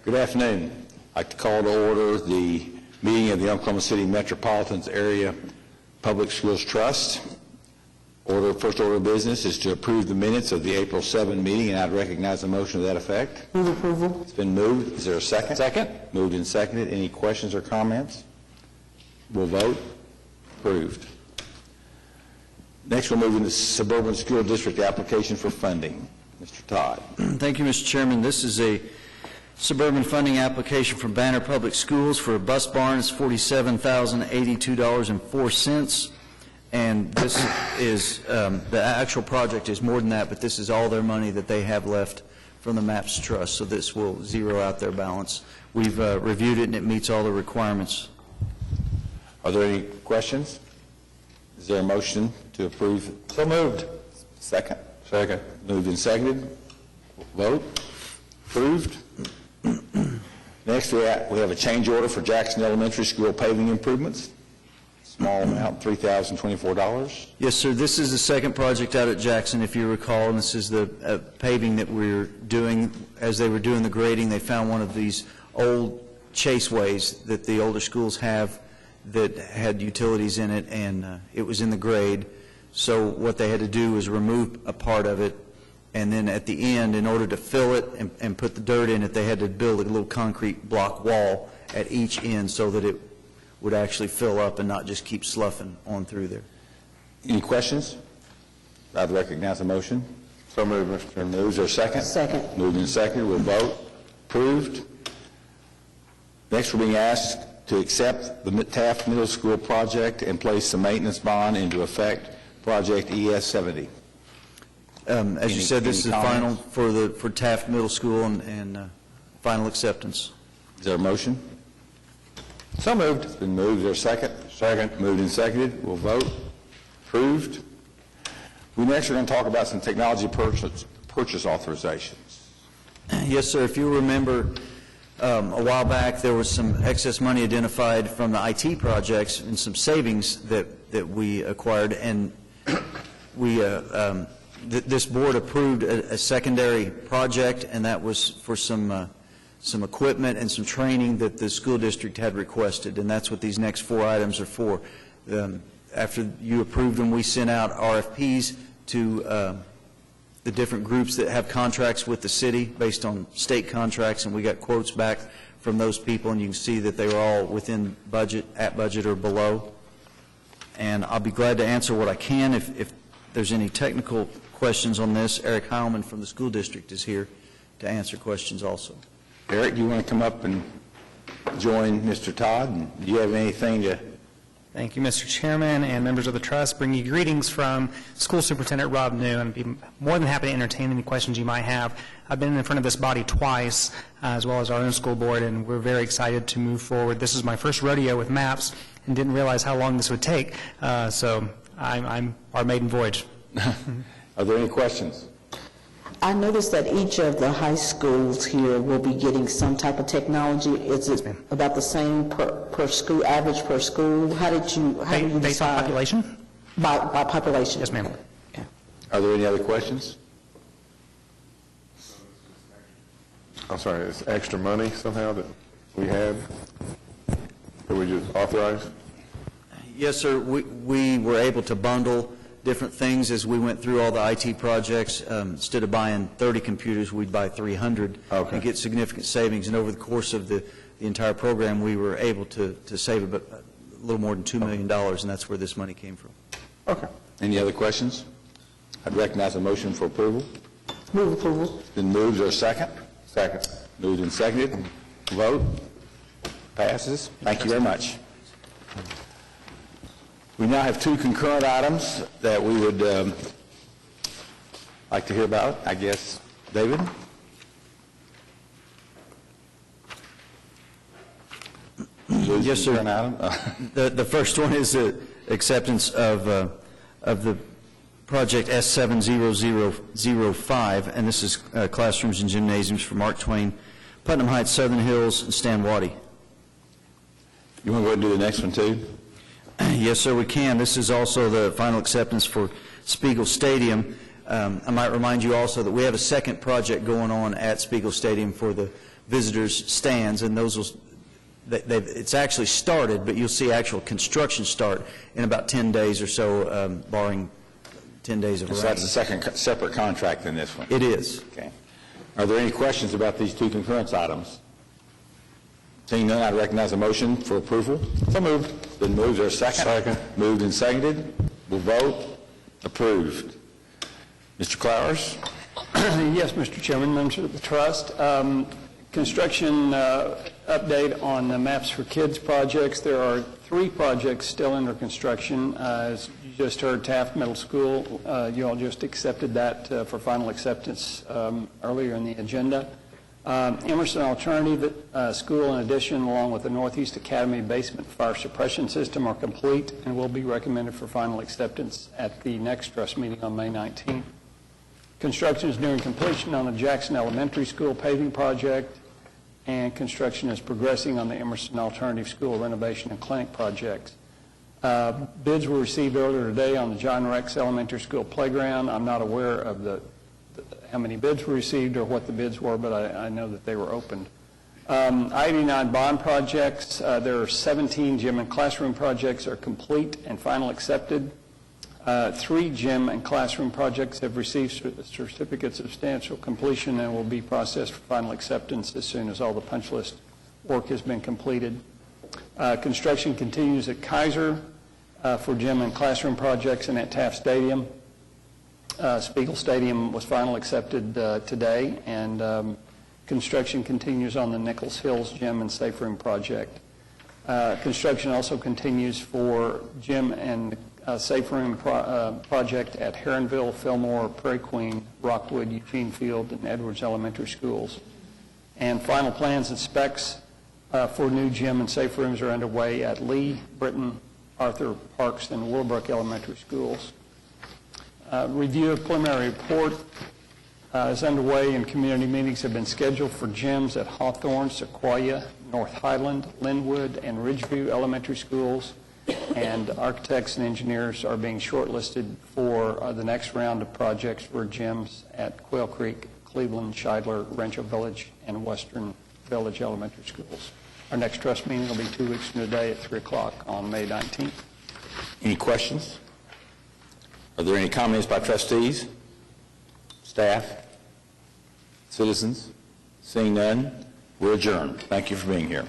Good afternoon. I'd like to call to order the meeting of the Oklahoma City Metropolitan Area Public Schools Trust. First order of business is to approve the minutes of the April 7 meeting, and I'd recognize a motion to that effect. Move approval. It's been moved. Is there a second? Second. Moved and seconded. Any questions or comments? We'll vote. Approved. Next, we'll move into Suburban School District application for funding. Mr. Todd. Thank you, Mr. Chairman. This is a suburban funding application from Banner Public Schools for a bus barn. It's $47,082.04. And this is, the actual project is more than that, but this is all their money that they have left from the MAPS Trust, so this will zero out their balance. We've reviewed it, and it meets all the requirements. Are there any questions? Is there a motion to approve? So moved. Second? Second. Moved and seconded. Vote. Approved. Next, we have a change order for Jackson Elementary School paving improvements. Small amount, $3,024. Yes, sir. This is the second project out at Jackson, if you recall, and this is the paving that we're doing. As they were doing the grading, they found one of these old chaseways that the older schools have that had utilities in it, and it was in the grade. So what they had to do was remove a part of it, and then at the end, in order to fill it and put the dirt in it, they had to build a little concrete block wall at each end so that it would actually fill up and not just keep sloughing on through there. Any questions? I'd recognize a motion. So moved, Mr. Chairman. Moves or second? Second. Moved and seconded. We'll vote. Approved. Next, we're being asked to accept the Taft Middle School project and place the maintenance bond into effect, project ES 70. As you said, this is the final for Taft Middle School and final acceptance. Is there a motion? So moved. It's been moved. Is there a second? Second. Moved and seconded. We'll vote. Approved. We next are going to talk about some technology purchase authorizations. Yes, sir. If you remember, a while back there was some excess money identified from the IT projects and some savings that we acquired, and we this board approved a secondary project, and that was for some equipment and some training that the school district had requested, and that's what these next 4 items are for. After you approved them, we sent out RFPs to the different groups that have contracts with the city based on state contracts, and we got quotes back from those people, and you can see that they were all within budget, at budget, or below. And I'll be glad to answer what I can. If there's any technical questions on this, Eric Heilman from the school district is here to answer questions also. Eric, do you want to come up and join Mr. Todd? And do you have anything to... Thank you, Mr. Chairman and members of the Trust. Bring you greetings from School Superintendent Rob New, and I'd be more than happy to entertain any questions you might have. I've been in front of this body twice, as well as our own school board, and we're very excited to move forward. This is my first rodeo with MAPS, and didn't realize how long this would take, so I'm our maiden voyage. Are there any questions? I noticed that each of the high schools here will be getting some type of technology. Is it about the same per school, average per school? How did you decide? Based on population? By population. Yes, ma'am. Yeah. Are there any other questions? I'm sorry, it's extra money somehow that we had, that we just authorized? Yes, sir. We were able to bundle different things as we went through all the IT projects. Instead of buying 30 computers, we'd buy 300 and get significant savings. And over the course of the entire program, we were able to save a little more than $2 million, and that's where this money came from. Okay. Any other questions? I'd recognize a motion for approval. Move approval. It's been moved. Is there a second? Second. Moved and seconded. Vote. Passes. Thank you very much. We now have 2 concurrent items that we would like to hear about. I guess, David? Yes, sir. The first one is the acceptance of the project S70005, and this is classrooms and gymnasiums for Mark Twain, Putnam Heights, Southern Hills, and Stan Waddy. You want to go ahead and do the next one, too? Yes, sir, we can. This is also the final acceptance for Spiegel Stadium. I might remind you also that we have a second project going on at Spiegel Stadium for the visitors' stands, and those will, it's actually started, but you'll see actual construction start in about 10 days or so, barring 10 days of rain. So that's a separate contract than this one? It is. Okay. Are there any questions about these two concurrence items? Seeing none, I recognize a motion for approval. So moved. Been moved. Is there a second? Second. Moved and seconded. We'll vote. Approved. Mr. Clowers? Yes, Mr. Chairman, members of the trust. Construction update on the Maps for Kids projects. There are 3 projects still under construction. As you just heard, Taft Middle School, you all just accepted that for final acceptance earlier in the agenda. Emerson Alternative School, in addition, along with the Northeast Academy Basement Fire Suppression System, are complete and will be recommended for final acceptance at the next trust meeting on May 19th. Construction is nearing completion on the Jackson Elementary School paving project, and construction is progressing on the Emerson Alternative School renovation and clinic projects. Bids were received earlier today on the John Rex Elementary School playground. I'm not aware of how many bids were received or what the bids were, but I know that they were opened. I-89 bond projects, there are 17 gym and classroom projects are complete and final accepted. 3 gym and classroom projects have received certificates of substantial completion and will be processed for final acceptance as soon as all the punch list work has been completed. Construction continues at Kaiser for gym and classroom projects and at Taft Stadium. Spiegel Stadium was final accepted today, and construction continues on the Nichols Hills Gym and Safe Room project. Construction also continues for gym and Safe Room project at Heronville, Fillmore, Prairie Queen, Rockwood, Eugene Field, and Edwards Elementary Schools. And final plans and specs for new gym and safe rooms are underway at Lee, Britton, Arthur, Parks, and Willowbrook Elementary Schools. Review of preliminary report is underway, and community meetings have been scheduled for gyms at Hawthorne, Sequoia, North Highland, Linwood, and Ridgeview Elementary Schools, and architects and engineers are being shortlisted for the next round of projects for gyms at Quail Creek, Cleveland, Scheidler, Rancho Village, and Western Village Elementary Schools. Our next trust meeting will be 2 weeks from today at 3 o'clock on May 19th. Any questions? Are there any comments by trustees, staff, citizens? Seeing none, we're adjourned. Thank you for being here.